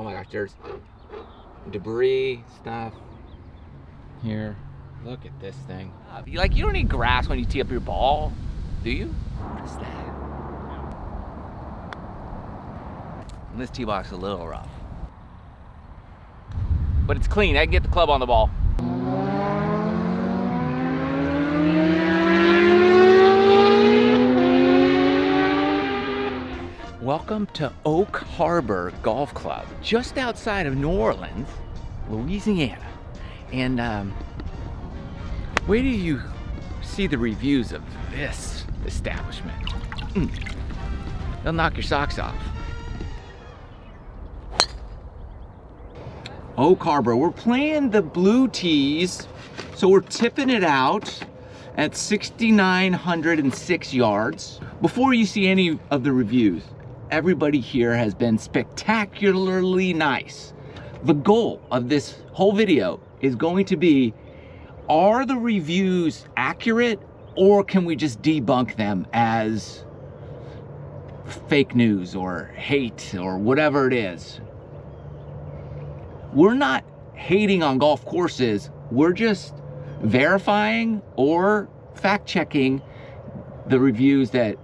my gosh, there's debris, stuff here. Look at this thing. You don't need grass when you tee up your ball, do you? What is that? And this tee box is a little rough. But it's clean. I can get the club on the ball. Welcome to Oak Harbor Golf Club, just outside of New Orleans, Louisiana. And wait till you see the reviews of this establishment. They'll knock your socks off. Oak Harbor, we're playing the blue tees, so we're tipping it out at 6,906 yards. Before you see any of the reviews, everybody here has been spectacularly nice. The goal of this whole video is going to be, are the reviews accurate, or can we just debunk them as fake news or hate or whatever it is? We're not hating on golf courses, we're just verifying or fact-checking the reviews that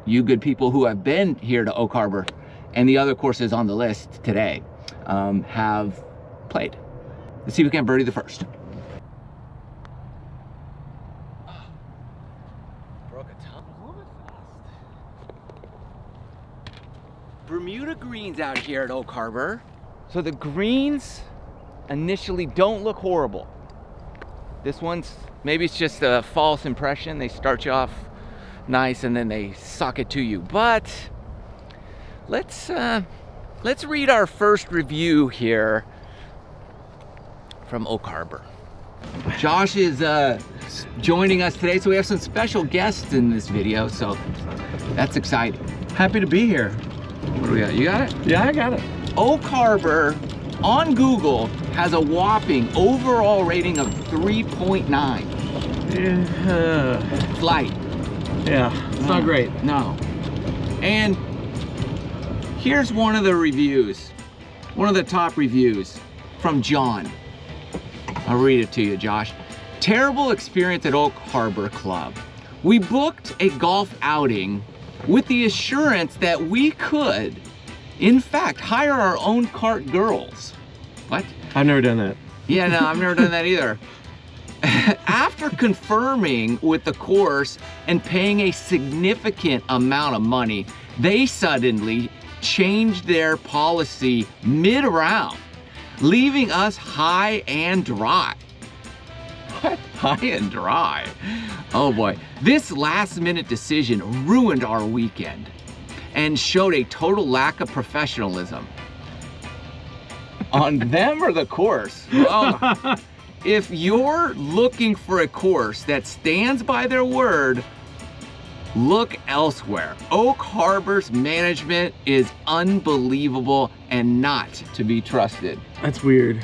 you good people who have been here to Oak Harbor and the other courses on the list today have played. Let's see if we can birdie the first. Broke a ton. A little bit fast. Bermuda greens out here at Oak Harbor. So the greens initially don't look horrible. This one's, maybe it's just a false impression. They start you off nice and then they suck it to you. But let's read our first review here from Oak Harbor. Josh is joining us today, so we have some special guests in this video, so that's exciting. Happy to be here. What do we got? You got it? Yeah, I got it. Oak Harbor on Google has a whopping overall rating of 3.9. It's light. Yeah, it's not great. No. And here's one of the reviews, one of the top reviews from John. I'll read it to you, Josh. Terrible experience at Oak Harbor Club. We booked a golf outing with the assurance that we could, in fact, hire our own cart girls. What? I've never done that. Yeah, no, I've never done that either. After confirming with the course and paying a significant amount of money, they suddenly changed their policy mid-round, leaving us high and dry. What? High and dry? Oh boy. This last-minute decision ruined our weekend and showed a total lack of professionalism. On them or the course? Well, if you're looking for a course that stands by their word, look elsewhere. Oak Harbor's management is unbelievable and not to be trusted. That's weird.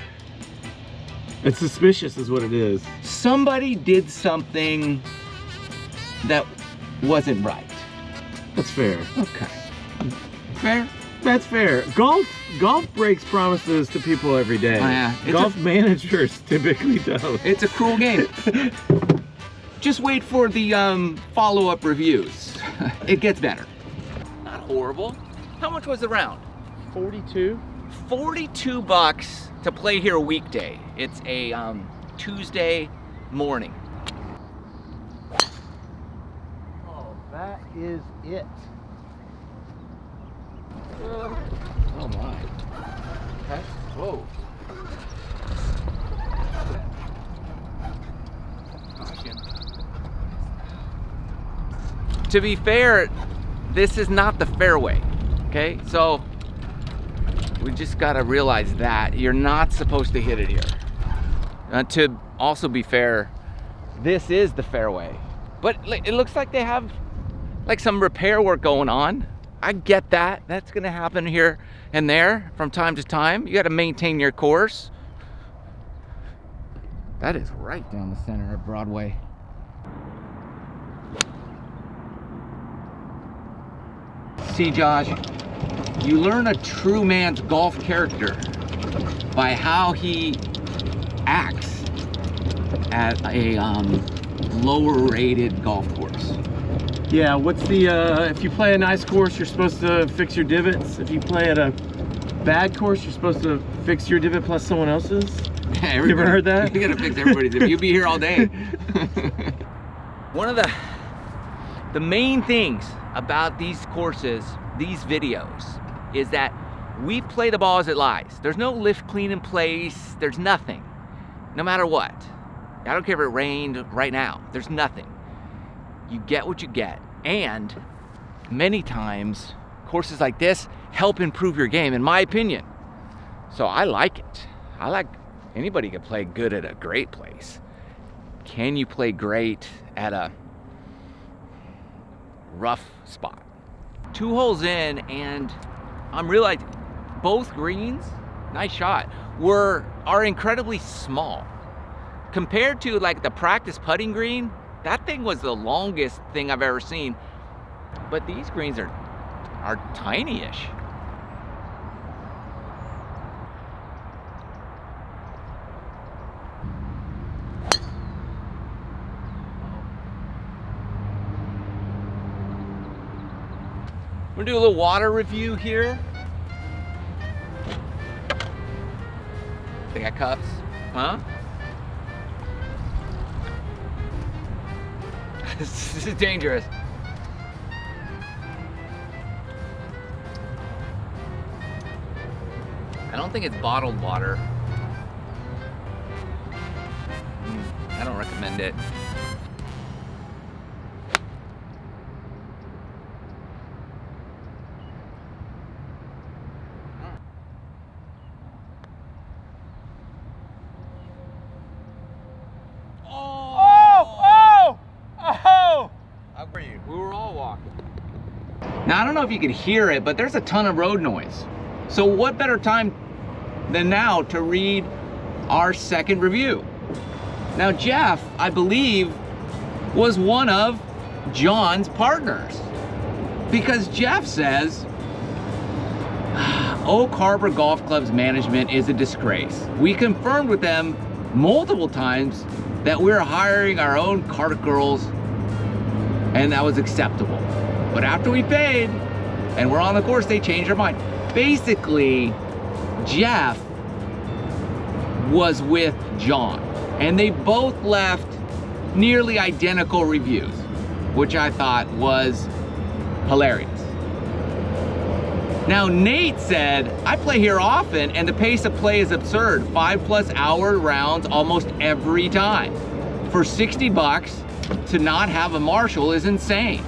It's suspicious is what it is. Somebody did something that wasn't right. That's fair. Okay. Fair? That's fair. Golf breaks promises to people every day. Oh, yeah. Golf managers typically don't. It's a cruel game. Just wait for the follow-up reviews. It gets better. Not horrible. How much was the round? 42? $42 to play here weekday. It's a Tuesday morning. Oh, that is it. Oh my. Okay. Whoa. To be fair, this is not the fairway, okay? So we just gotta realize that you're not supposed to hit it here. To also be fair, this is the fairway, but it looks like they have like some repair work going on. I get that. That's gonna happen here and there from time to time. You gotta maintain your course. That is right down the center of Broadway. See, Josh, You learn a true man's golf character by how he acts at a lower rated golf course. Yeah, what's the, if you play a nice course, you're supposed to fix your divots. If you play at a bad course, you're supposed to fix your divot plus someone else's. You ever heard that? You gotta fix everybody's divot. You'll be here all day. One of the main things about these courses, these videos, is that we play the ball as it lies. There's no lift clean in place. There's nothing, no matter what. I don't care if it rained right now. There's nothing. You get what you get. And many times, courses like this help improve your game, in my opinion. So I like it. I like anybody can play good at a great place. Can you play great at a rough spot? 2 holes in, and I'm realizing both greens, nice shot, are incredibly small. Compared to like the practice putting green, that thing was the longest thing I've ever seen. But these greens are tiny-ish. We're gonna do a little water review here. They got cups, huh? This is dangerous. I don't think it's bottled water. I don't recommend it. We were all walking. Now, I don't know if you could hear it, but there's a ton of road noise. So what better time than now to read our second review? Now, Jeff, I believe, was one of John's partners, because Jeff says, Oak Harbor Golf Club's management is a disgrace. We confirmed with them multiple times that we're hiring our own cart girls, and that was acceptable. But after we paid and we're on the course, they changed their mind. Basically, Jeff was with John, and they both left nearly identical reviews, which I thought was hilarious. Now, Nate said, I play here often and the pace of play is absurd. 5+ hour rounds almost every time. For $60 to not have a marshal is insane.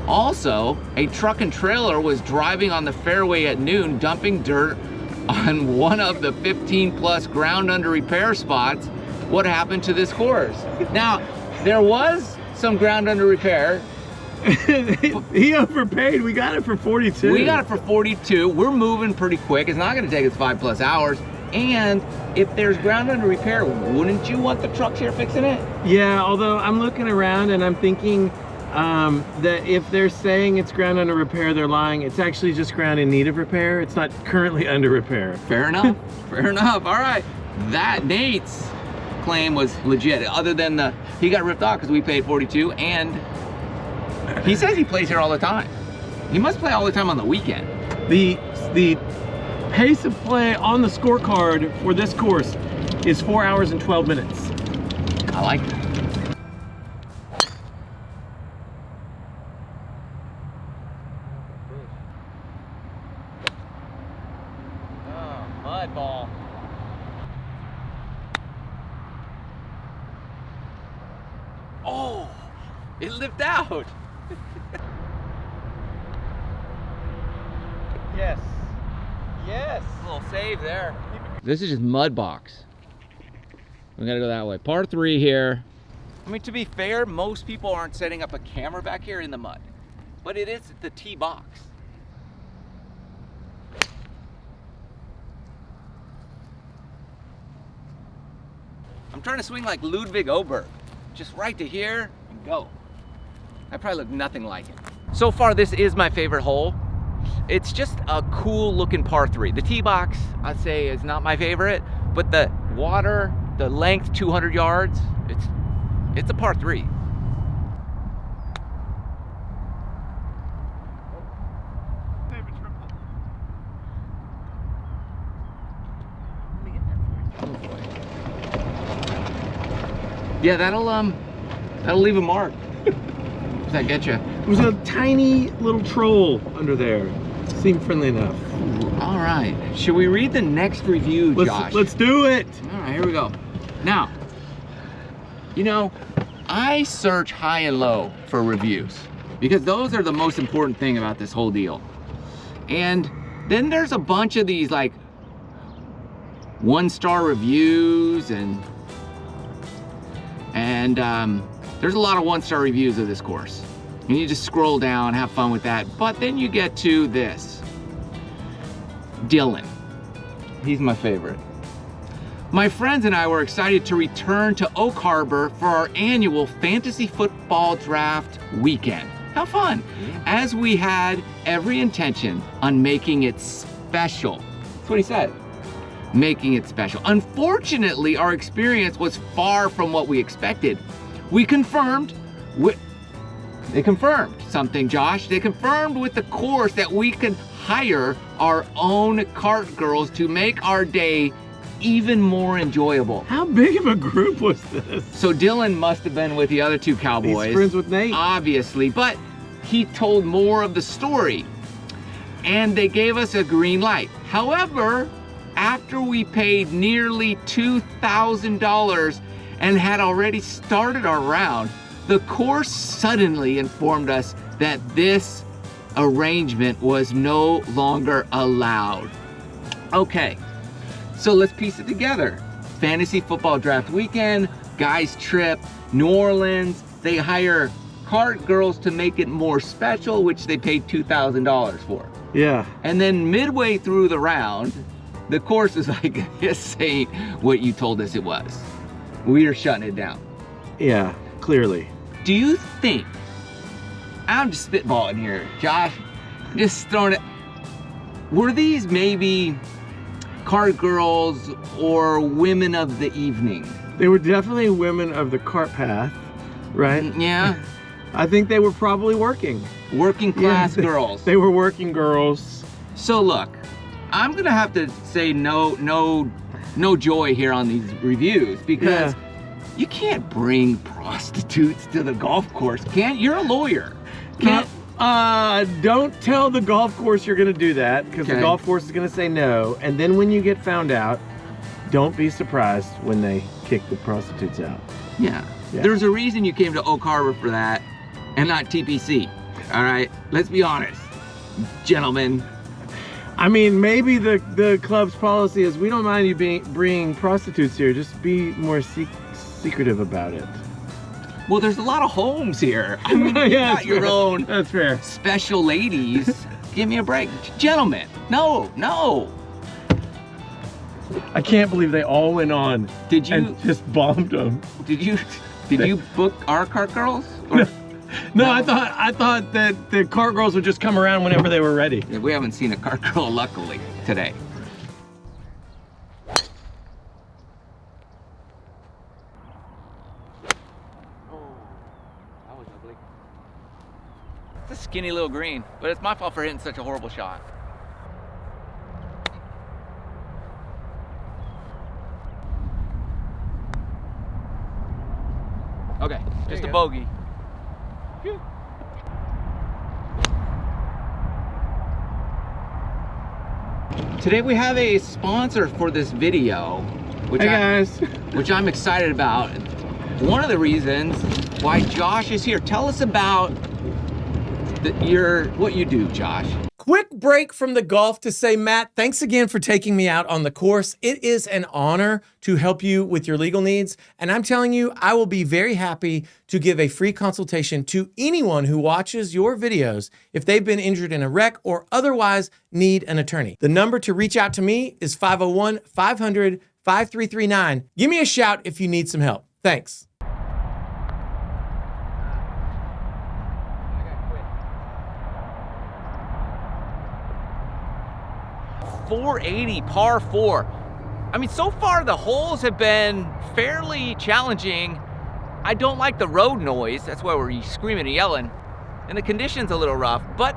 Also, a truck and trailer was driving on the fairway at noon, dumping dirt on one of the 15+ ground under repair spots. What happened to this course? Now, there was some ground under repair. He overpaid. We got it for 42. We got it for 42. We're moving pretty quick. It's not going to take us 5+ hours. And if there's ground under repair, wouldn't you want the trucks here fixing it? Yeah, although I'm looking around and I'm thinking that if they're saying it's ground under repair, they're lying. It's actually just ground in need of repair. It's not currently under repair. Fair enough. Fair enough. All right. That Nate's claim was legit. Other than he got ripped off because we paid 42, and he says he plays here all the time. He must play all the time on the weekend. The pace of play on the scorecard for this course is 4 hours and 12 minutes. I like that. Oh, mud ball. Oh, it lipped out. Yes. Yes. A little save there. This is just mud box. We gotta go that way. Par 3 here. I mean, to be fair, most people aren't setting up a camera back here in the mud, but it is the tee box. I'm trying to swing like Ludwig Oberg, just right to here and go. I probably look nothing like it. So far, this is my favorite hole. It's just a cool looking par 3. The tee box, I'd say, is not my favorite, but the water, the length, 200 yards, it's a par 3. Yeah, that'll leave a mark. Does that get you? There's a tiny little troll under there. Seemed friendly enough. All right. Should we read the next review, Josh? Let's do it. All right, here we go. Now, you know, I search high and low for reviews because those are the most important thing about this whole deal. And then there's a bunch of these like 1-star reviews and there's a lot of 1-star reviews of this course. And you just scroll down, have fun with that. But then you get to this. Dylan. He's my favorite. My friends and I were excited to return to Oak Harbor for our annual fantasy football draft weekend. How fun! As we had every intention on making it special. That's what he said. Making it special. Unfortunately, our experience was far from what we expected. They confirmed something, Josh. They confirmed with the course that we could hire our own cart girls to make our day even more enjoyable. How big of a group was this? So Dylan must have been with the other 2 cowboys. He's friends with Nate. Obviously, but he told more of the story. And they gave us a green light. However, after we paid nearly $2,000 and had already started our round, the course suddenly informed us that this arrangement was no longer allowed. Okay, so let's piece it together. Fantasy football draft weekend, guys trip, New Orleans, they hire cart girls to make it more special, which they paid $2,000 for. Yeah. And then midway through the round, the course is like, this ain't what you told us it was. We are shutting it down. Yeah, clearly. Do you think, I'm just spitballing here, Josh, just throwing it, were these maybe cart girls or women of the evening? They were definitely women of the cart path, right? Yeah. I think they were probably working. Working class girls. They were working girls. So look, I'm gonna have to say no joy here on these reviews because you can't bring prostitutes to the golf course, can't? You're a lawyer. Can't. Don't tell the golf course you're gonna do that because the golf course is gonna say no. And then when you get found out, don't be surprised when they kick the prostitutes out. Yeah. There's a reason you came to Oak Harbor for that and not TPC. All right, let's be honest, gentlemen. I mean, maybe the club's policy is we don't mind you bringing prostitutes here, just be more secretive about it. Well, there's a lot of homes here. I mean, you got your own That's fair. special ladies. Give me a break. Gentlemen, no. I can't believe they all went on Did you and just bombed them. Did you book our cart girls? Or? No, I thought that the cart girls would just come around whenever they were ready. Yeah, we haven't seen a cart girl, luckily, today. That was ugly. It's a skinny little green, but it's my fault for hitting such a horrible shot. Okay, just a bogey. Phew. Today we have a sponsor for this video, which which I'm excited about. One of the reasons why Josh is here. Tell us about what you do, Josh. Quick break from the golf to say, Matt, thanks again for taking me out on the course. It is an honor to help you with your legal needs. And I'm telling you, I will be very happy to give a free consultation to anyone who watches your videos if they've been injured in a wreck or otherwise need an attorney. The number to reach out to me is 501-500-5339. Give me a shout if you need some help. Thanks. 480 par 4. I mean, so far the holes have been fairly challenging. I don't like the road noise. That's why we're screaming and yelling. And the conditions a little rough, but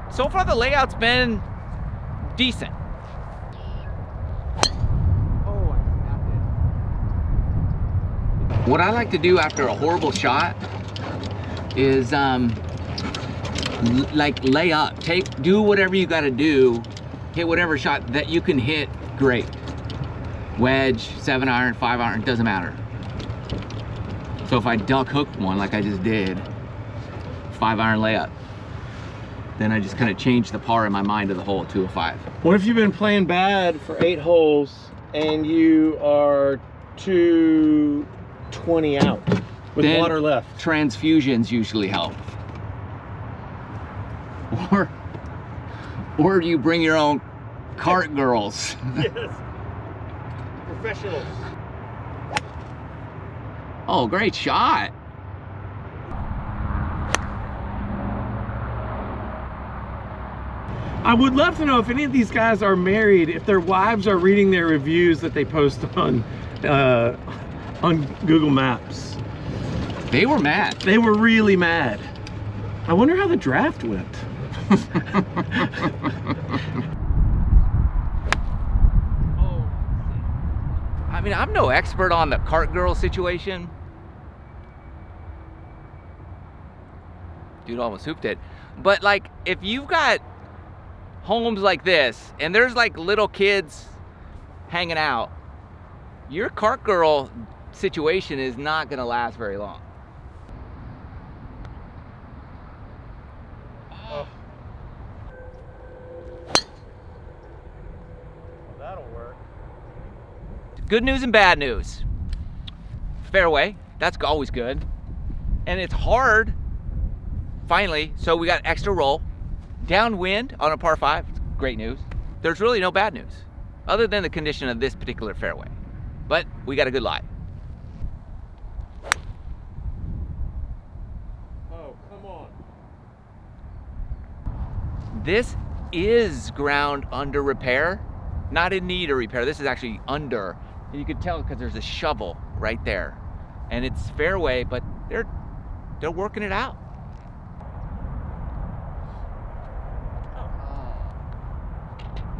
so far the layout's been decent. What I like to do after a horrible shot is like lay up, do whatever you got to do, hit whatever shot that you can hit. Great, wedge, 7-iron, 5-iron, doesn't matter. So if I duck hook one like I just did, 5-iron layup, then I just kind of change the par in my mind of the hole to a 5. What if you've been playing bad for 8 holes and you are 220 out with then water left? Transfusions usually help. Or you bring your own cart girls. Yes. Professionals. Oh, great shot. I would love to know if any of these guys are married, if their wives are reading their reviews that they post on Google Maps. They were mad. They were really mad. I wonder how the draft went. I mean, I'm no expert on the cart girl situation. Dude almost hooped it. But like, if you've got homes like this and there's like little kids hanging out, your cart girl situation is not gonna last very long. Oh. Well, that'll work. Good news and bad news. Fairway, that's always good. And it's hard, finally, so we got extra roll. Downwind on a par 5, great news. There's really no bad news, other than the condition of this particular fairway. But we got a good lie. Oh, come on. This is ground under repair, not in need of repair. This is actually under. And you can tell because there's a shovel right there. And it's fairway, but they're working it out.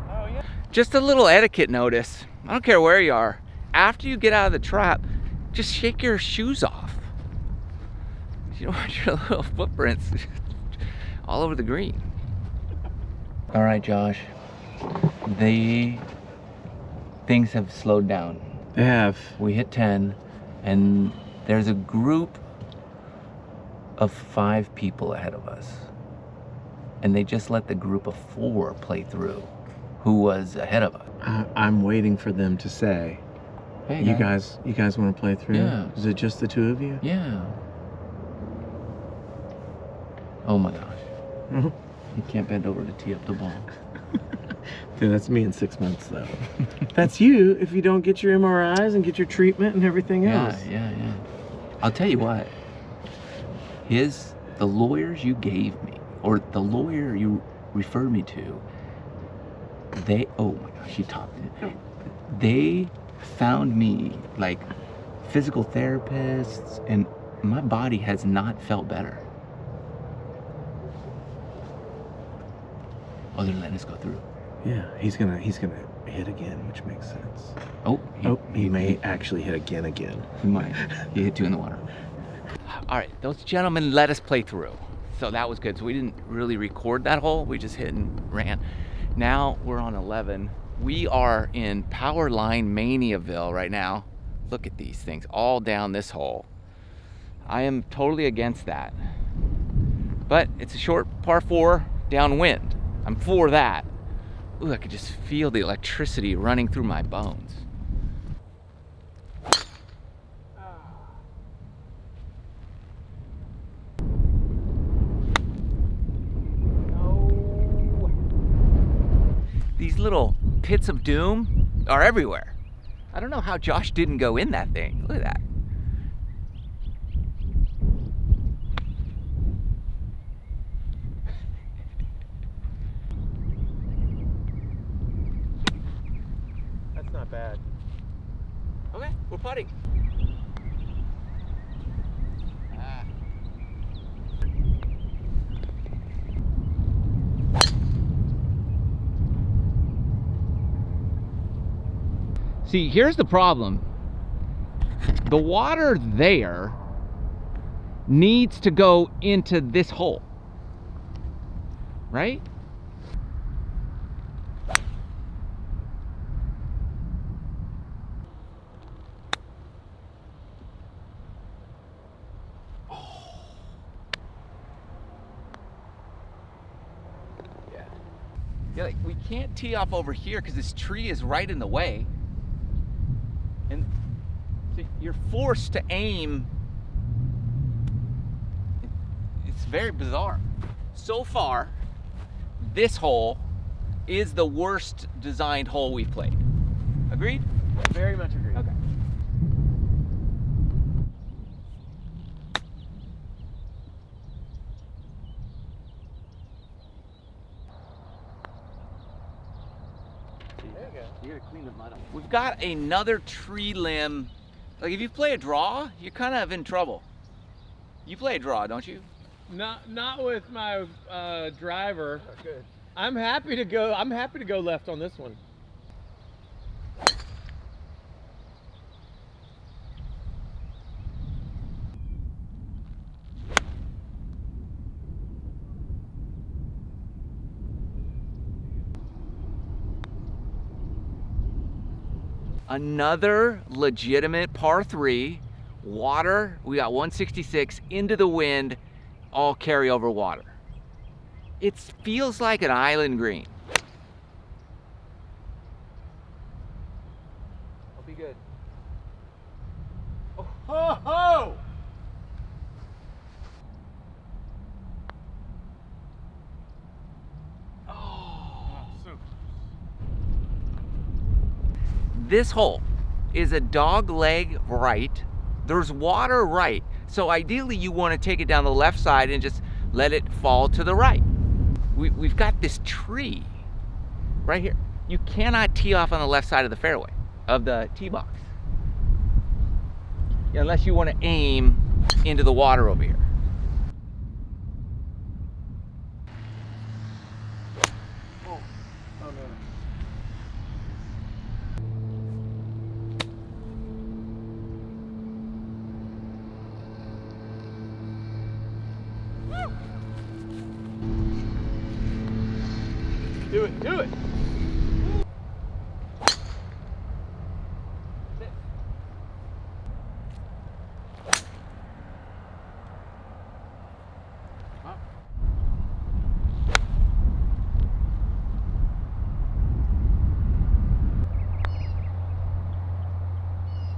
Oh, yeah. Just a little etiquette notice. I don't care where you are. After you get out of the trap, just shake your shoes off. You don't want your little footprints all over the green. All right, Josh. Things have slowed down. They have. We hit 10, and there's a group of 5 people ahead of us. And they just let the group of 4 play through who was ahead of us. I'm waiting for them to say, Hey, you guys want to play through? Yeah. Is it just the 2 of you? Yeah. Oh my gosh. Mhm. You can't bend over to tee up the ball. Dude, that's me in 6 months, though. That's you if you don't get your MRIs and get your treatment and everything else. Yeah. I'll tell you what. The lawyers you gave me, or the lawyer you referred me to, oh my gosh, she topped it. They found me like physical therapists, and my body has not felt better. Oh, they're letting us go through. Yeah, he's gonna hit again, which makes sense. Oh, He may actually hit again. He might. He hit 2 in the water. All right, those gentlemen let us play through. So that was good. So we didn't really record that hole. We just hit and ran. Now we're on 11. We are in Power Line Maniaville right now. Look at these things all down this hole. I am totally against that. But it's a short par 4 downwind. I'm for that. Ooh, I could just feel the electricity running through my bones. These little pits of doom are everywhere. I don't know how Josh didn't go in that thing. Look at that. That's not bad. Okay, we're putting. See, here's the problem. The water there needs to go into this hole, right? Yeah, like we can't tee off over here because this tree is right in the way. And so you're forced to aim. It's very bizarre. So far, this hole is the worst designed hole we've played. Agreed? Very much agreed. Okay. There you go. You gotta clean the mud up. We've got another tree limb. Like if you play a draw, you're kind of in trouble. You play a draw, don't you? Not with my driver. Oh, good. I'm happy to go left on this one. Another legitimate par 3, water. We got 166 into the wind, all carryover water. It feels like an island green. I'll be good. Oh, ho, ho! This hole is a dog leg right. There's water right. So ideally you want to take it down the left side and just let it fall to the right. We've got this tree right here. You cannot tee off on the left side of the fairway, of the tee box. Unless you want to aim into the water over here. Oh no. Do it, do it.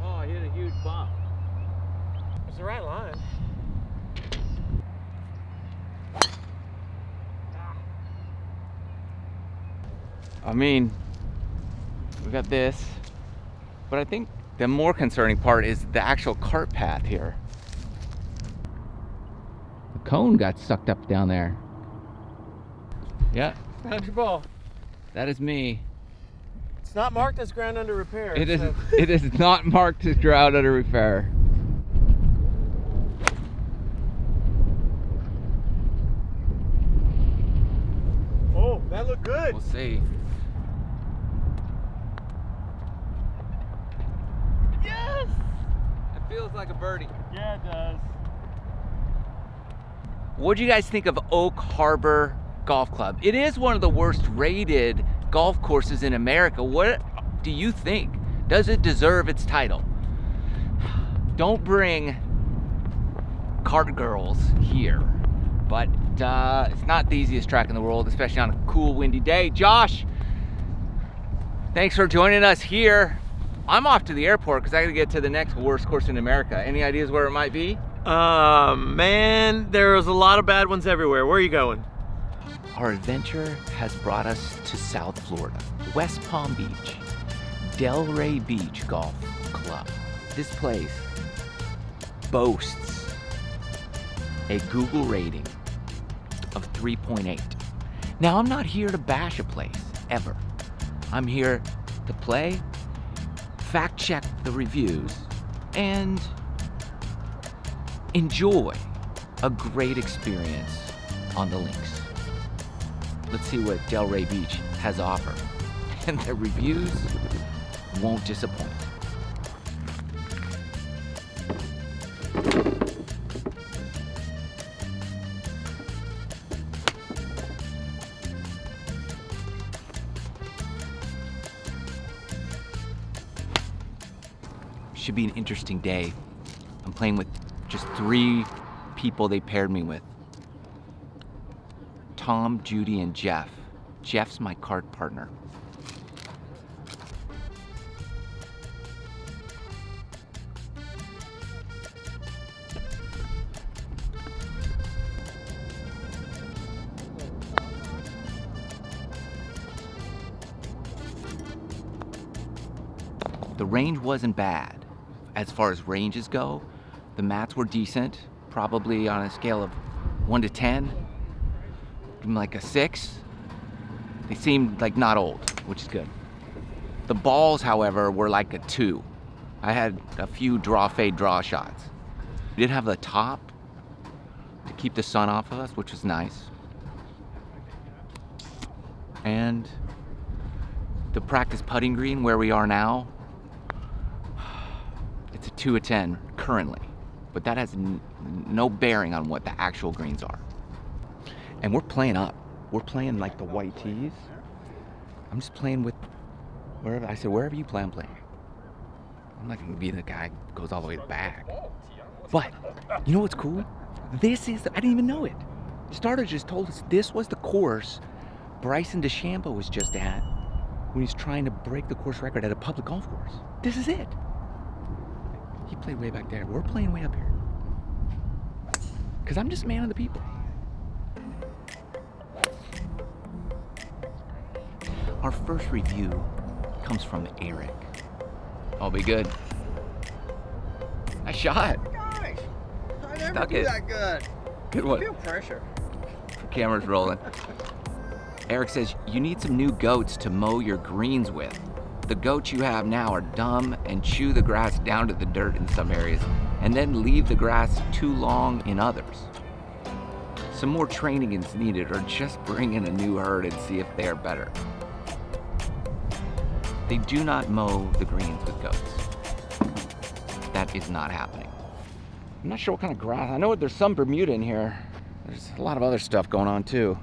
Oh, hit a huge bump. It's the right line. I mean, we got this, but I think the more concerning part is the actual cart path here. The cone got sucked up down there. Yeah, Found your ball. that is me. It's not marked as ground under repair. It is. so- It is not marked as ground under repair. Oh, that looked good. We'll see. Yes! It feels like a birdie. Yeah, it does. What do you guys think of Oak Harbor Golf Club? It is one of the worst rated golf courses in America. What do you think? Does it deserve its title? Don't bring cart girls here, but it's not the easiest track in the world, especially on a cool, windy day. Josh, thanks for joining us here. I'm off to the airport because I gotta get to the next worst course in America. Any ideas where it might be? Man, there's a lot of bad ones everywhere. Where are you going? Our adventure has brought us to South Florida, West Palm Beach, Delray Beach Golf Club. This place boasts a Google rating of 3.8. Now, I'm not here to bash a place, ever. I'm here to play fact check the reviews, and enjoy a great experience on the links. Let's see what Delray Beach has to offer. And the reviews won't disappoint. Should be an interesting day. I'm playing with just 3 people they paired me with. Tom, Judy, and Jeff. Jeff's my cart partner. The range wasn't bad. As far as ranges go, the mats were decent, probably on a scale of 1 to 10, like a 6. They seemed like not old, which is good. The balls, however, were like a 2. I had a few fade draw shots. We did have the top to keep the sun off of us, which was nice. And the practice putting green where we are now, it's a 2 of 10 currently, but that has no bearing on what the actual greens are. And we're playing up. We're playing like the white tees. I'm just playing with wherever. I said, wherever you play, I'm playing. I'm not gonna be the guy who goes all the way back. But you know what's cool? This is, I didn't even know it. Starter just told us this was the course Bryson DeChambeau was just at when he's trying to break the course record at a public golf course. This is it. He played way back there. We're playing way up here. Because I'm just a man of the people. Our first review comes from Eric. I'll be good. Nice shot. Gosh, I never Stuck do it. that good. Good I one. feel pressure. Camera's rolling. Eric says, you need some new goats to mow your greens with. The goats you have now are dumb and chew the grass down to the dirt in some areas and then leave the grass too long in others. Some more training is needed, or just bring in a new herd and see if they are better. They do not mow the greens with goats. That is not happening. I'm not sure what kind of grass. I know there's some Bermuda in here. There's a lot of other stuff going on too.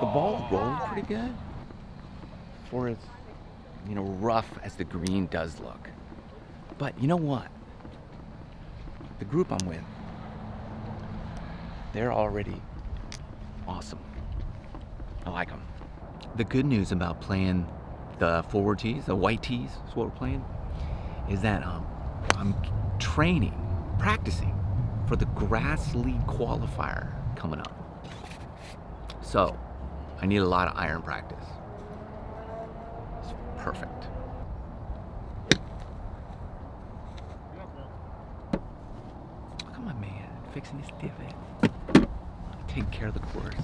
The ball rolled pretty good for as, rough as the green does look. But you know what? The group I'm with, they're already awesome. I like them. The good news about playing the forward tees, the white tees is what we're playing, is that I'm practicing for the Grass League qualifier coming up. So I need a lot of iron practice. It's perfect. Look at my man fixing his divot. Taking care of the course.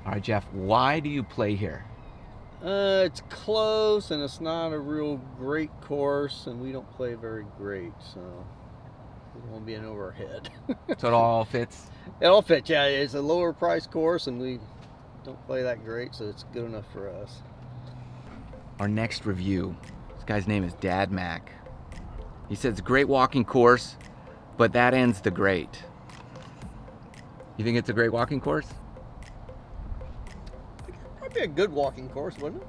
All right, Jeff, why do you play here? It's close and it's not a real great course, and we don't play very great, so we don't want to be in over our head. So it all fits? It all fits, yeah. It's a lower price course, and we don't play that great, so it's good enough for us. Our next review, this guy's name is Dad Mac. He says it's a great walking course, but that ends the great. You think it's a great walking course? That'd be a good walking course, wouldn't it?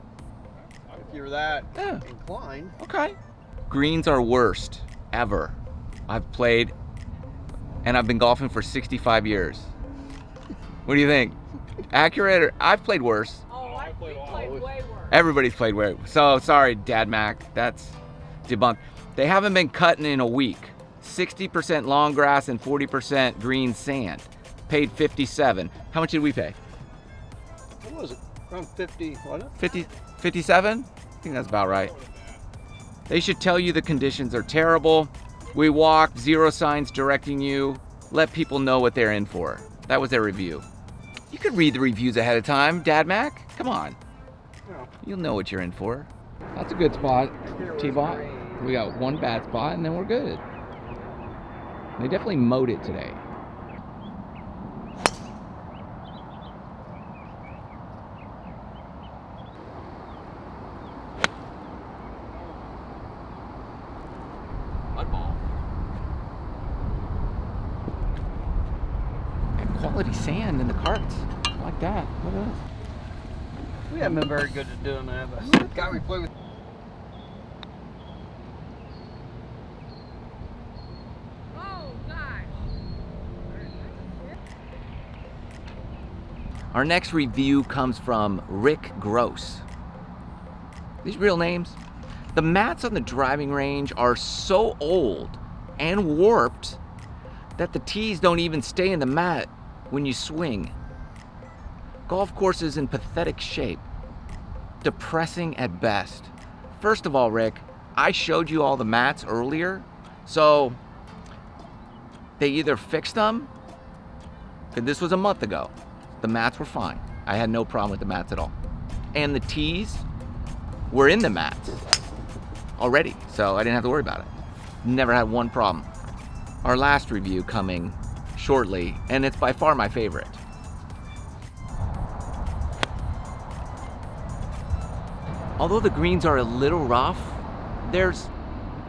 If you're that inclined. Okay. Greens are worst ever. I've played, and I've been golfing for 65 years. What do you think? Accurate? Or, I've played worse. Oh, I played way worse. Everybody's played way. So sorry, Dad Mac. That's debunked. They haven't been cutting in a week. 60% long grass and 40% green sand. Paid 57. How much did we pay? What was it? Around 50, wasn't it? 57? I think that's about right. They should tell you the conditions are terrible. We walked, 0 signs directing you. Let people know what they're in for. That was their review. You could read the reviews ahead of time, Dad Mac. Come on. You'll know what you're in for. That's a good spot, T-Bot. We got one bad spot and then we're good. They definitely mowed it today. Mud ball. And quality sand in the carts. I like that. Look at this. We haven't been very good at doing that, but the guy we play with. Our next review comes from Rick Gross. These real names? The mats on the driving range are so old and warped that the tees don't even stay in the mat when you swing. Golf course is in pathetic shape. Depressing at best. First of all, Rick, I showed you all the mats earlier, so they either fixed them, and this was a month ago. The mats were fine. I had no problem with the mats at all. And the tees were in the mats already, so I didn't have to worry about it. Never had one problem. Our last review coming shortly, and it's by far my favorite. Although the greens are a little rough, there's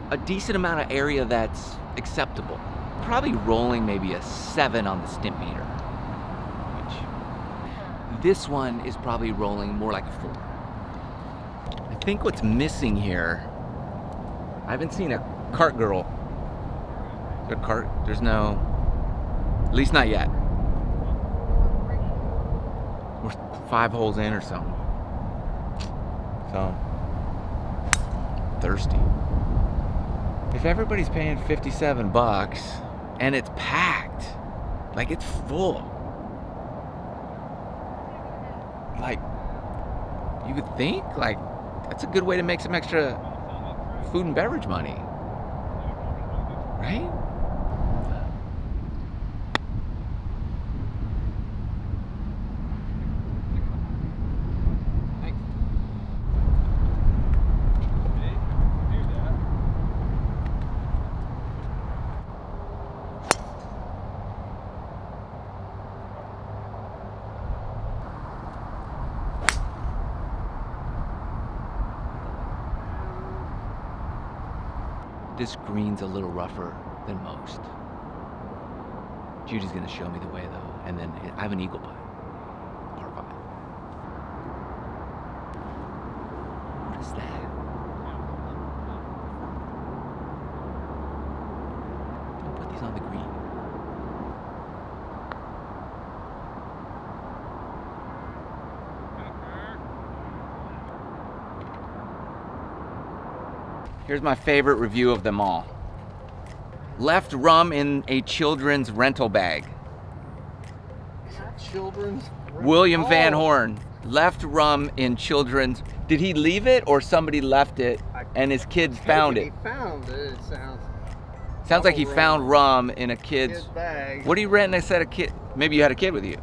a decent amount of area that's acceptable. Probably rolling maybe a 7 on the stimp meter. This one is probably rolling more like a 4. I think what's missing here, I haven't seen a cart girl. Is there a cart? There's no, at least not yet. We're 5 holes in or something. So, thirsty. If everybody's paying 57 bucks and it's packed, like it's full, like, you would think, like, that's a good way to make some extra food and beverage money, right? This green's a little rougher than most. Judy's gonna show me the way though, and then I have an eagle putt, par 5. What is that? Don't put these on the green. Here's my favorite review of them all. Left rum in a children's rental bag. Children's? William Van Horn. Left rum in children's. Did he leave it or somebody left it and his kids found it? He found it. It sounds like he found rum in a kid's bag. What are you renting? I said a kid. Maybe you had a kid with you.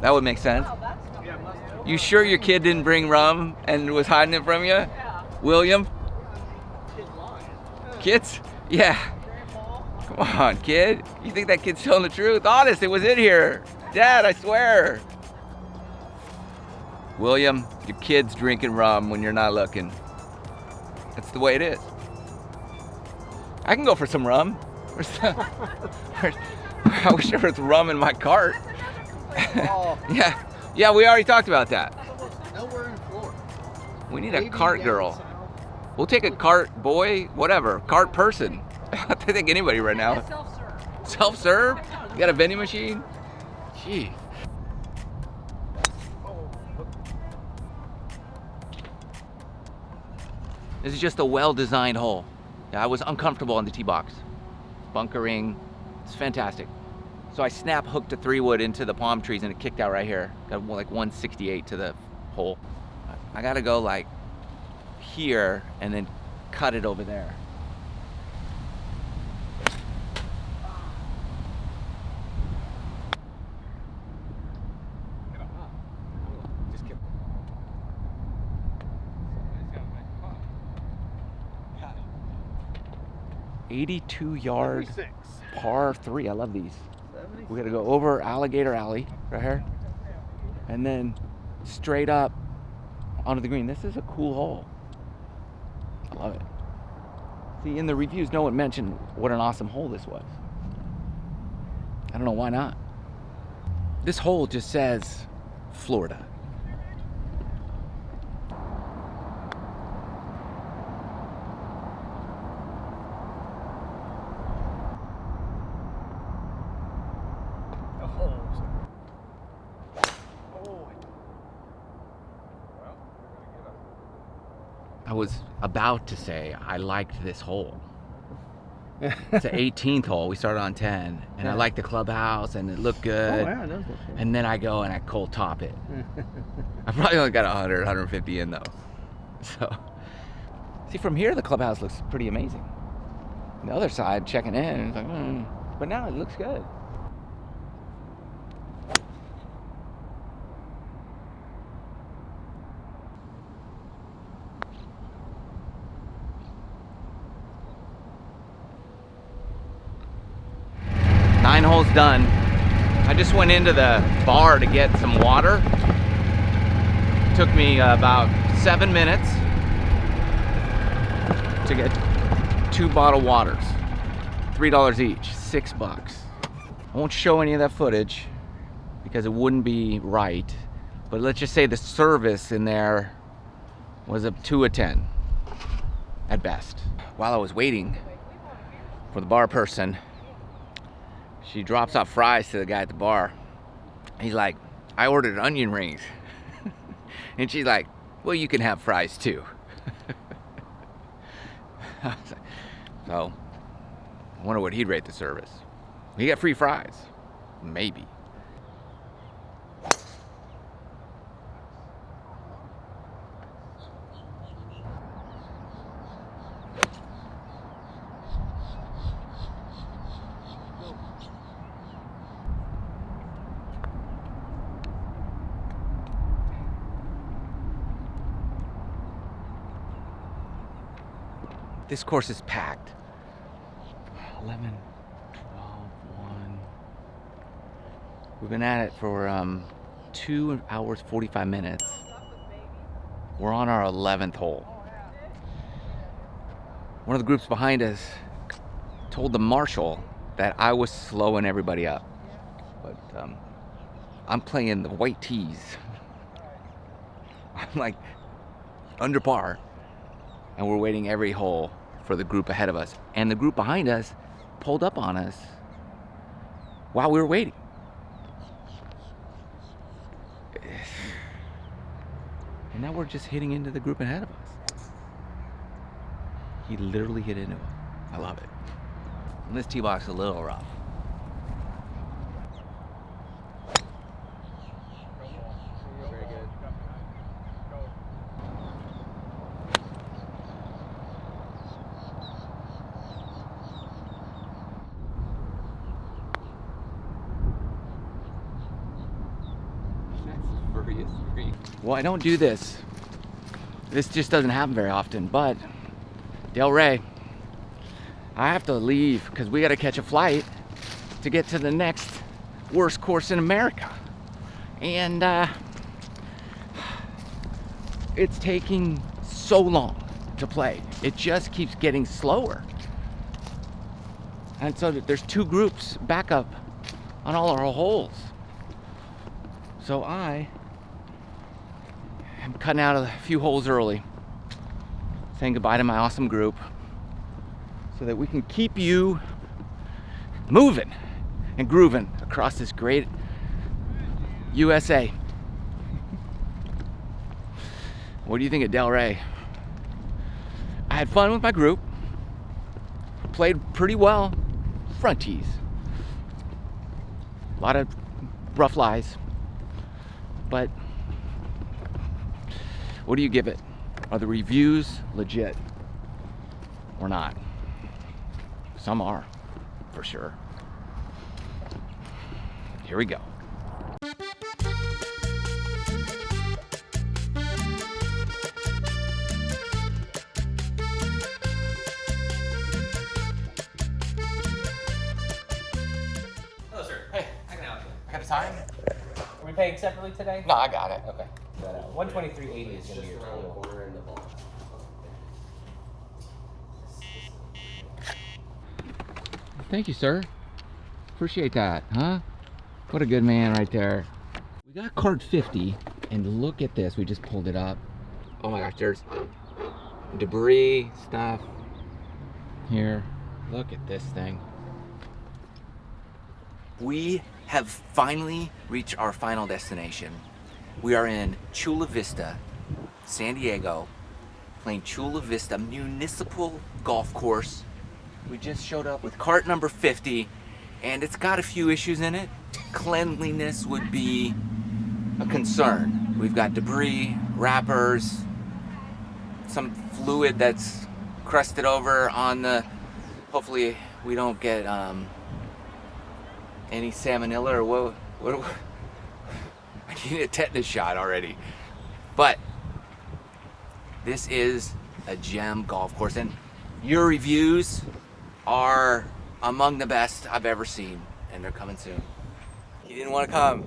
That would make sense. You sure your kid didn't bring rum and was hiding it from you? William? Kids? Yeah. Come on, kid. You think that kid's telling the truth? Honest, it was in here. Dad, I swear. William, your kid's drinking rum when you're not looking. That's the way it is. I can go for some rum. I wish there was rum in my cart. Yeah, we already talked about that. Nowhere in Florida. We need a cart girl. We'll take a cart boy, whatever, cart person. I think anybody right now. Self-serve. Self-serve? You got a vending machine? Gee. This is just a well-designed hole. Yeah, I was uncomfortable on the tee box. Bunkering, it's fantastic. So I snap hooked a 3-wood into the palm trees and it kicked out right here. Got like 168 to the hole. I gotta go like here and then cut it over there. Just keep... 82 yard 76. par 3. I love these. 76. We gotta go over Alligator Alley right here and then straight up onto the green. This is a cool hole. I love it. See, in the reviews, no one mentioned what an awesome hole this was. I don't know why not. This hole just says Florida. I was about to say I liked this hole. It's an 18th hole. We started on 10, and I liked the clubhouse, and it looked good. Oh, yeah, it does look good. And then I go and I cold top it. I probably only got 100, 150 in though. So, see, from here the clubhouse looks pretty amazing. On the other side, checking in, it's like, but now it looks good. Nine holes done. I just went into the bar to get some water. Took me about 7 minutes to get 2 bottled waters. $3 each, $6. I won't show any of that footage because it wouldn't be right. But let's just say the service in there was a 2 of 10 at best. While I was waiting for the bar person, she drops off fries to the guy at the bar. He's like, I ordered onion rings. And she's like, well, you can have fries too. So, I wonder what he'd rate the service. He got free fries. Maybe. This course is packed. 11, 12, 1. We've been at it for 2 hours, 45 minutes. We're on our 11th hole. One of the groups behind us told the marshal that I was slowing everybody up. But I'm playing the white tees. I'm like under par. And we're waiting every hole for the group ahead of us. And the group behind us pulled up on us while we were waiting. And now we're just hitting into the group ahead of us. He literally hit into it. I love it. And this tee box is a little rough. Very good. Well, I don't do this. This just doesn't happen very often, but Delray, I have to leave because we got to catch a flight to get to the next worst course in America. And it's taking so long to play. It just keeps getting slower. And so there's 2 groups backup on all our holes. So I'm cutting out a few holes early, saying goodbye to my awesome group so that we can keep you moving and grooving across this great USA. What do you think of Delray? I had fun with my group. Played pretty well. Front tees. A lot of rough lies. But what do you give it? Are the reviews legit or not? Some are, for sure. Here we go. Hello, sir. Hey, I can help you. I got a time? Are we paying separately today? No, I got it. Okay. 123.80 is gonna be your total. Thank you, sir. Appreciate that, huh? What a good man right there. We got card 50, and look at this. We just pulled it up. Oh my gosh, there's debris, stuff here. Look at this thing. We have finally reached our final destination. We are in Chula Vista, San Diego, playing Chula Vista Municipal Golf Course. We just showed up with cart number 50, and it's got a few issues in it. Cleanliness would be a concern. We've got debris, wrappers, some fluid that's crusted over on the, hopefully we don't get any salmonella or what I need a tetanus shot already. But this is a gem golf course, and your reviews are among the best I've ever seen, and they're coming soon. He didn't want to come,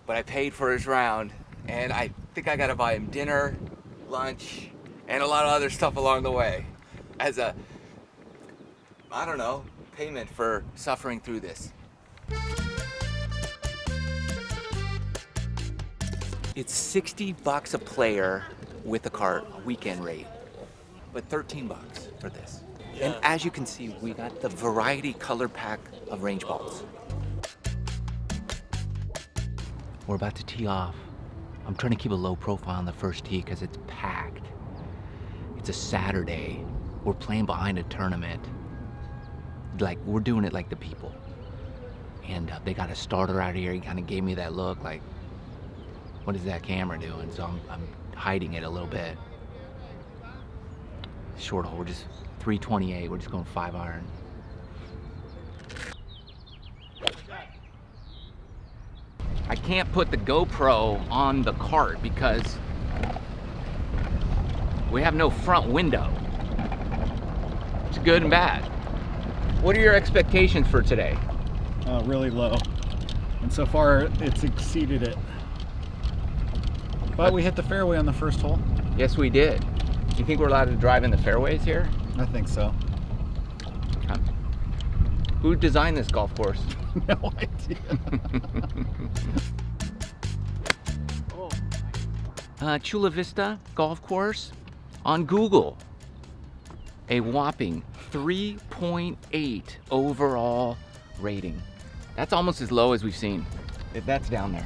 but I paid for his round, and I think I gotta buy him dinner, lunch, and a lot of other stuff along the way as a, I don't know, payment for suffering through this. It's $60 a player with the cart, weekend rate, but $13 for this. And as you can see, we got the variety color pack of range balls. We're about to tee off. I'm trying to keep a low profile on the first tee because it's packed. It's a Saturday. We're playing behind a tournament. Like, we're doing it like the people. And they got a starter out here. He kind of gave me that look like, what is that camera doing? So I'm hiding it a little bit. Short hole, we're just 328. We're just going 5-iron. I can't put the GoPro on the cart because we have no front window. It's good and bad. What are your expectations for today? Really low, and so far it's exceeded it. But we hit the fairway on the first hole. Yes, we did. You think we're allowed to drive in the fairways here? I think so. Who designed this golf course? No idea. Chula Vista Golf Course on Google. A whopping 3.8 overall rating. That's almost as low as we've seen. That's down there.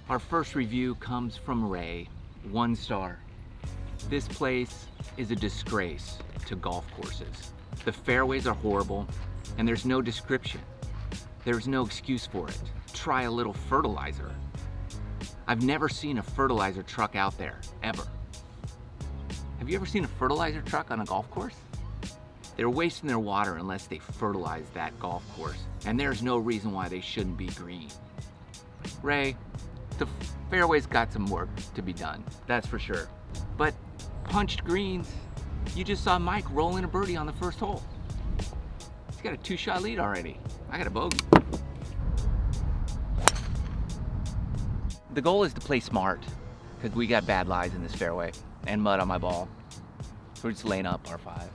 Our first review comes from Ray, 1 star. This place is a disgrace to golf courses. The fairways are horrible, and there's no description. There's no excuse for it. Try a little fertilizer. I've never seen a fertilizer truck out there, ever. Have you ever seen a fertilizer truck on a golf course? They're wasting their water unless they fertilize that golf course, and there's no reason why they shouldn't be green. Ray, the fairway's got some work to be done, that's for sure. But punched greens, you just saw Mike roll in a birdie on the first hole. He's got a 2-shot lead already. I got a bogey. The goal is to play smart, because we got bad lies in this fairway and mud on my ball. So we're just laying up par 5 here.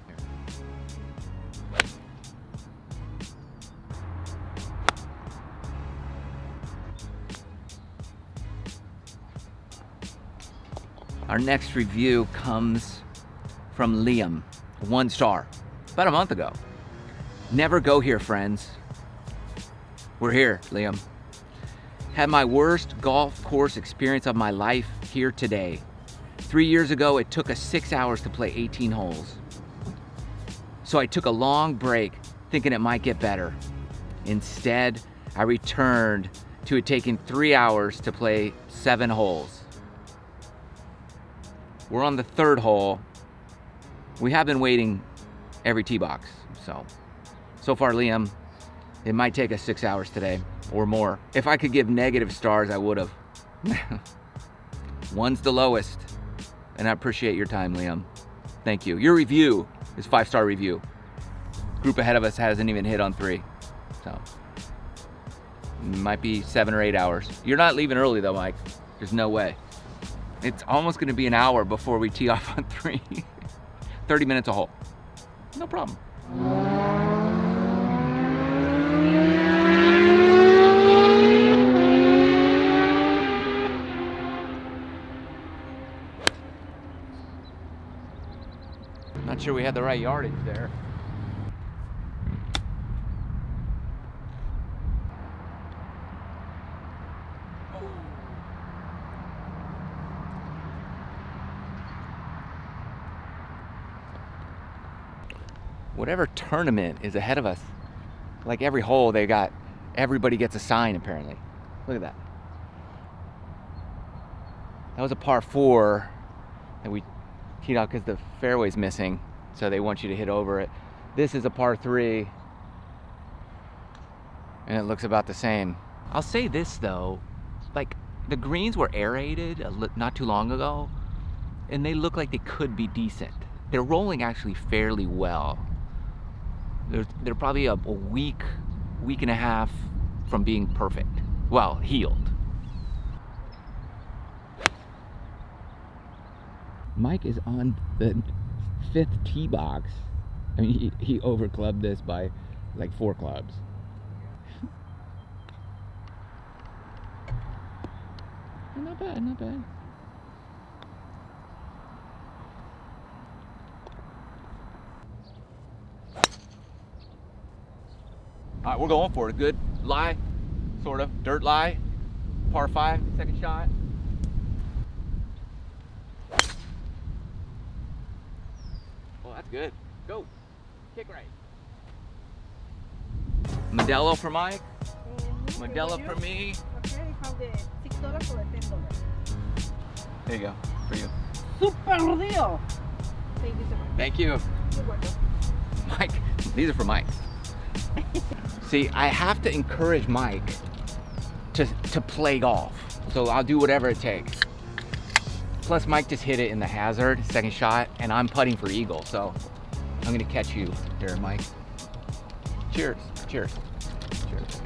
Our next review comes from Liam, 1 star. About a month ago. Never go here, friends. We're here, Liam. Had my worst golf course experience of my life here today. 3 years ago, it took us 6 hours to play 18 holes. So I took a long break thinking it might get better. Instead, I returned to it taking 3 hours to play 7 holes. We're on the 3rd hole. We have been waiting every tee box, so far, Liam, it might take us 6 hours today or more. If I could give negative stars, I would have. 1's the lowest, and I appreciate your time, Liam. Thank you. Your review is 5-star review. Group ahead of us hasn't even hit on 3, so it might be 7 or 8 hours. You're not leaving early though, Mike. There's no way. It's almost gonna be an hour before we tee off on 3. 30 minutes a hole. No problem. Not sure we had the right yardage there. Whatever tournament is ahead of us, like every hole everybody gets a sign apparently. Look at that. That was a par 4 that we teed out because the fairway's missing, so they want you to hit over it. This is a par 3, and it looks about the same. I'll say this though, like the greens were aerated not too long ago, and they look like they could be decent. They're rolling actually fairly well. They're probably a week and a half from being perfect. Well, healed. Mike is on the 5th tee box. I mean, he overclubbed this by like 4 clubs. Not bad, not bad. All right, we're going for it. Good lie, sort of. Dirt lie, par 5, second shot. Oh, that's good. Go. Kick right. Modelo for Mike. Modelo for me. Okay, I have the $6 for the $10. There you go, for you. Super deal. Thank you so much. Thank you. You're welcome. Mike, these are for Mike. See, I have to encourage Mike to play golf. So I'll do whatever it takes. Plus Mike just hit it in the hazard, second shot, and I'm putting for eagle. So I'm gonna catch you here, Mike. Cheers, cheers, cheers,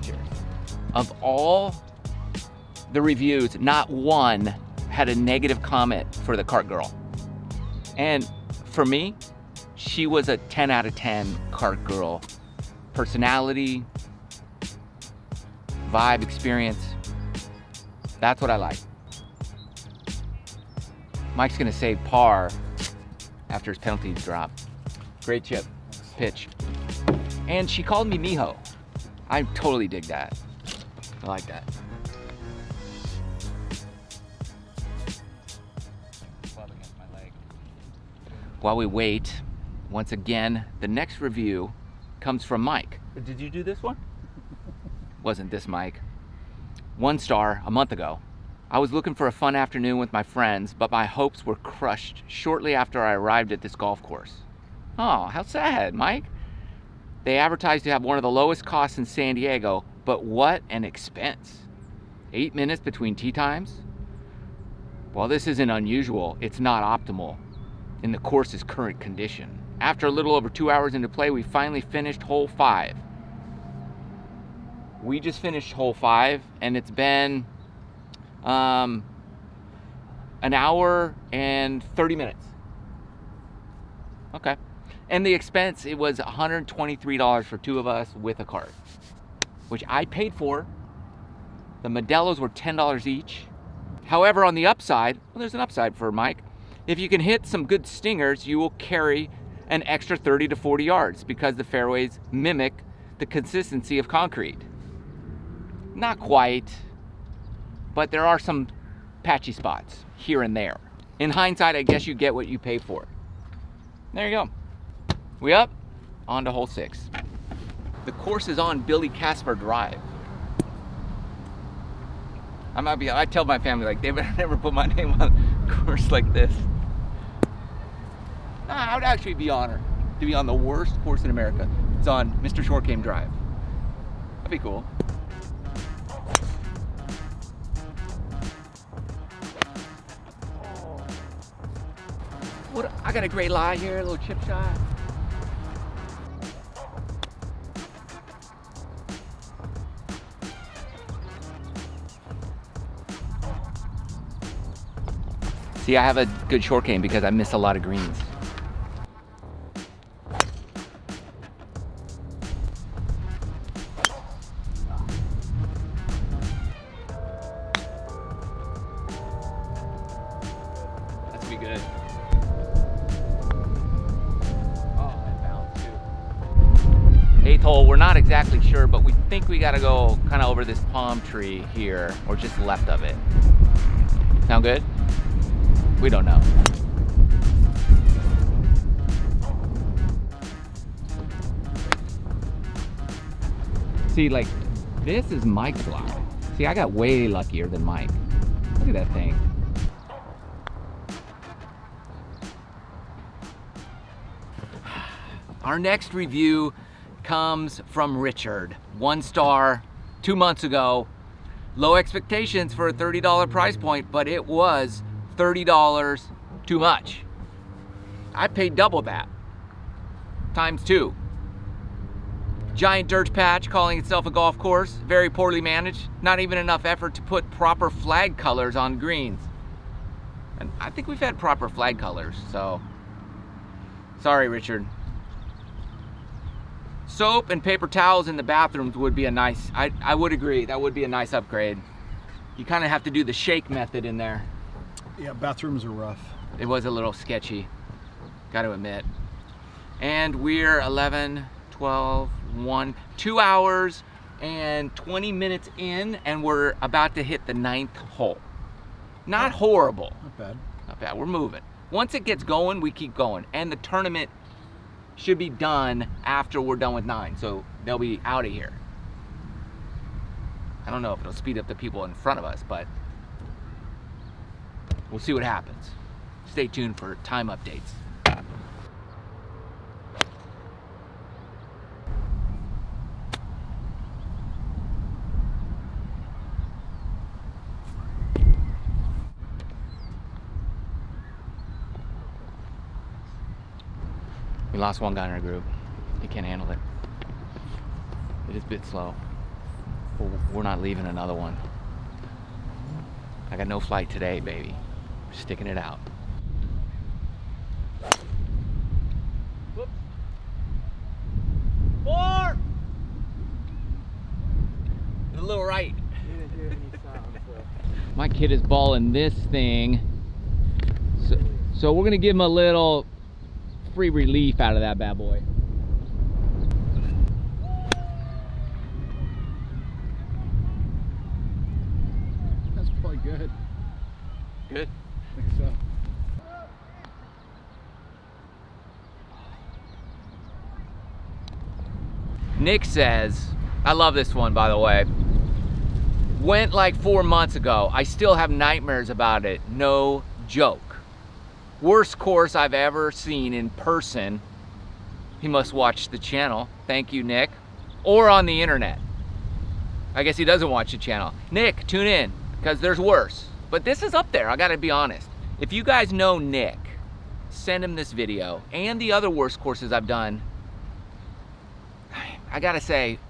cheers. Of all the reviews, not one had a negative comment for the cart girl. And for me, she was a 10 out of 10 cart girl. Personality, vibe, experience. That's what I like. Mike's gonna save par after his penalties drop. Great chip, pitch. And she called me Mijo. I totally dig that. I like that. While we wait, once again, the next review comes from Mike. Did you do this one? Wasn't this Mike? 1 star a month ago. I was looking for a fun afternoon with my friends, but my hopes were crushed shortly after I arrived at this golf course. Oh, how sad, Mike. They advertised to have one of the lowest costs in San Diego, but what an expense. 8 minutes between tee times? While this isn't unusual, it's not optimal in the course's current condition. After a little over 2 hours into play, we finally finished hole 5. We just finished hole 5, and it's been an hour and 30 minutes. Okay. And the expense, it was $123 for 2 of us with a cart, which I paid for. The Modelos were $10 each. However, on the upside, well, there's an upside for Mike. If you can hit some good stingers, you will carry an extra 30 to 40 yards because the fairways mimic the consistency of concrete. Not quite, but there are some patchy spots here and there. In hindsight, I guess you get what you pay for. There you go. We up, on to hole 6. The course is on Billy Casper Drive. I tell my family, like, they better never put my name on a course like this. Nah, I would actually be honored to be on the worst course in America. It's on MrShortGame Drive. That'd be cool. What? I got a great lie here, a little chip shot. See, I have a good short game because I miss a lot of greens. That's gonna be good. Oh, that bounced too. 8th hole, we're not exactly sure, but we think we gotta go kind of over this palm tree here, or just left of it. Sound good? We don't know. See, like, this is Mike's lie. See, I got way luckier than Mike. Look at that thing. Our next review comes from Richard. 1 star, 2 months ago. Low expectations for a $30 price point, but it was $30 too much. I paid double that, times 2. Giant dirt patch calling itself a golf course, very poorly managed, not even enough effort to put proper flag colors on greens. And I think we've had proper flag colors, so sorry, Richard. Soap and paper towels in the bathrooms would be a nice, I would agree, that would be a nice upgrade. You kind of have to do the shake method in there. Yeah, bathrooms are rough. It was a little sketchy, got to admit. And we're 11, 12, 1, 2 hours and 20 minutes in, and we're about to hit the 9th hole. Not horrible. Not bad. Not bad, we're moving. Once it gets going, we keep going. And the tournament should be done after we're done with 9, so they'll be out of here. I don't know if it'll speed up the people in front of us, but we'll see what happens. Stay tuned for time updates. We lost one guy in our group. He can't handle it. It is a bit slow. But we're not leaving another one. I got no flight today, baby. We're sticking it out. Whoops. 4! A little right. You didn't hear any sound, so. My kid is balling this thing. So we're gonna give him a little free relief out of that bad boy. That's probably good. Good. I think so. Nick says, I love this one, by the way. Went like 4 months ago. I still have nightmares about it. No joke. Worst course I've ever seen in person. He must watch the channel. Thank you, Nick. Or on the internet. I guess he doesn't watch the channel. Nick, tune in, because there's worse. But this is up there, I gotta be honest. If you guys know Nick, send him this video and the other worst courses I've done. I gotta say,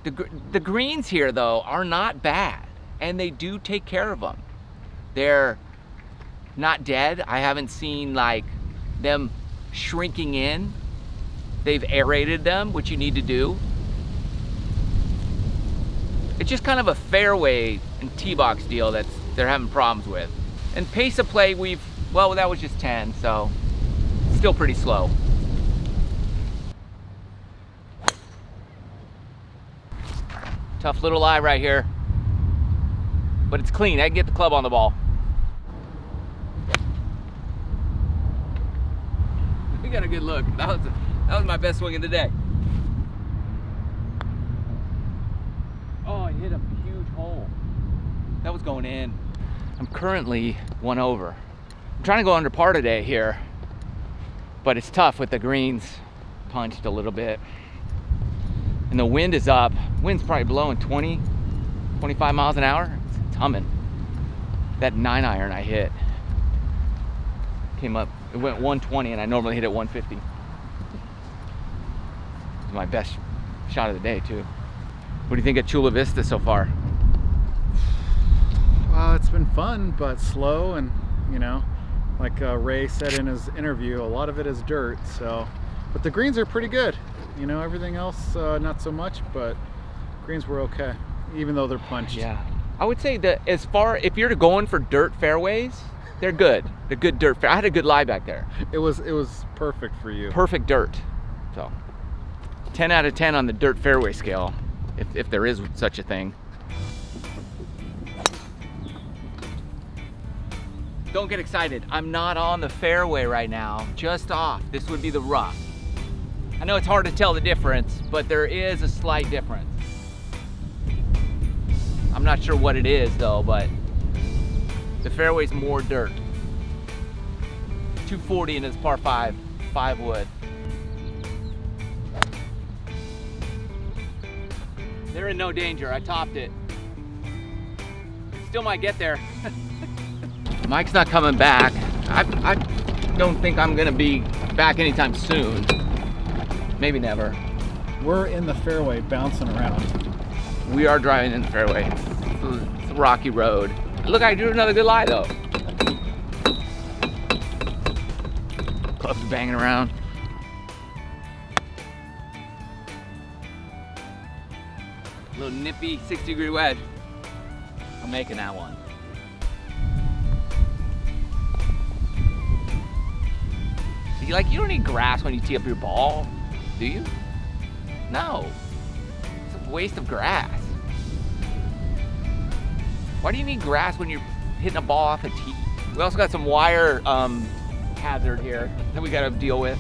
the greens here though are not bad, and they do take care of them. They're not dead. I haven't seen like them shrinking in. They've aerated them, which you need to do. It's just kind of a fairway and tee box deal that they're having problems with. And pace of play, well, that was just 10, so still pretty slow. Tough little lie right here. But it's clean. I can get the club on the ball. We got a good look. That was my best swing of the day. Oh, I hit a huge hole. That was going in. I'm currently 1 over. I'm trying to go under par today here, but it's tough with the greens punched a little bit. And the wind is up. Wind's probably blowing 20, 25 miles an hour. It's humming. That 9-iron I hit came up, it went 120 and I normally hit it 150. It's my best shot of the day too. What do you think of Chula Vista so far? Well, it's been fun, but slow, and you know, like Ray said in his interview, a lot of it is dirt. So, but the greens are pretty good. You know, everything else not so much, but greens were okay, even though they're punched. Yeah, I would say that as far, if you're going for dirt fairways, they're good. They're good dirt fair. I had a good lie back there. It was perfect for you. Perfect dirt. So 10 out of 10 on the dirt fairway scale, if there is such a thing. Don't get excited. I'm not on the fairway right now, just off. This would be the rough. I know it's hard to tell the difference, but there is a slight difference. I'm not sure what it is though, but the fairway's more dirt. 240 and it's par 5, 5 wood. They're in no danger, I topped it. Still might get there. Mike's not coming back. I don't think I'm gonna be back anytime soon. Maybe never. We're in the fairway bouncing around. We are driving in the fairway. It's a rocky road. Look, I drew another good lie though. Club's banging around. Little nippy 60-degree wedge. I'm making that one. You don't need grass when you tee up your ball, do you? No. It's a waste of grass. Why do you need grass when you're hitting a ball off a tee? We also got some wire hazard here that we gotta deal with.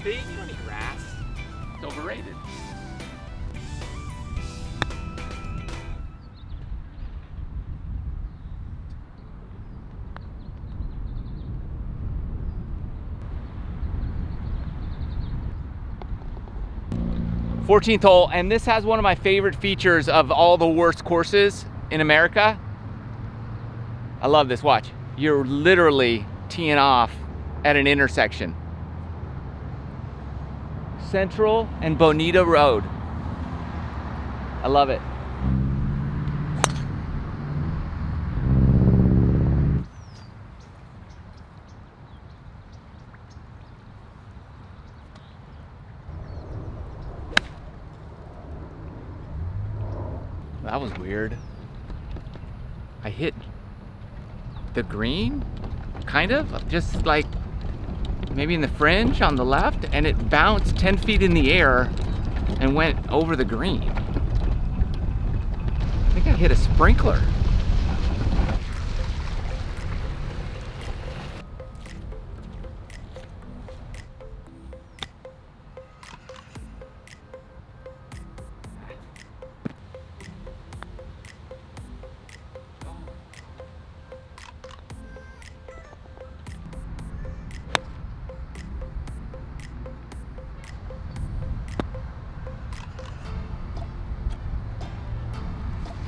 See, you don't need grass. It's overrated. .14th hole, and this has one of my favorite features of all the worst courses in America. I love this, watch. You're literally teeing off at an intersection. Central and Bonita Road. I love it. That was weird. I hit the green, kind of, just like maybe in the fringe on the left, and it bounced 10 feet in the air and went over the green. I think I hit a sprinkler.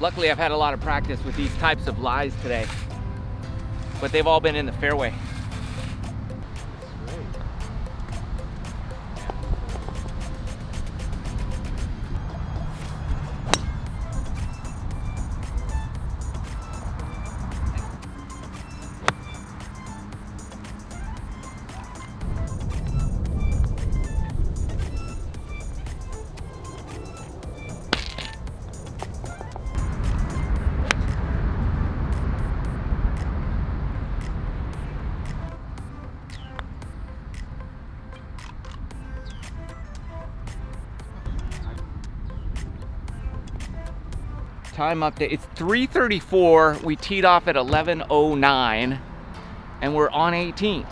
Luckily, I've had a lot of practice with these types of lies today, but they've all been in the fairway. Time update. It's 3:34. We teed off at 11:09, and we're on 18.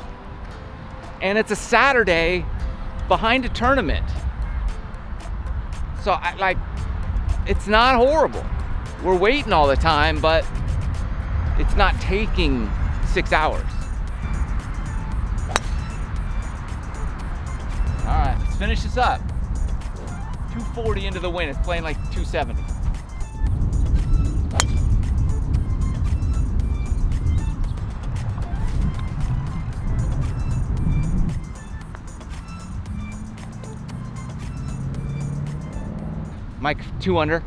And it's a Saturday behind a tournament. So it's not horrible. We're waiting all the time, but it's not taking 6 hours. All right, let's finish this up. 240 into the wind. It's playing like 270. Mike, 2 under.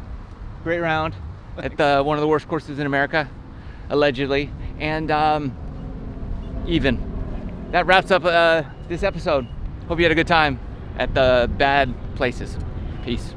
Great round at one of the worst courses in America, allegedly. And even. That wraps up this episode. Hope you had a good time at the bad places. Peace.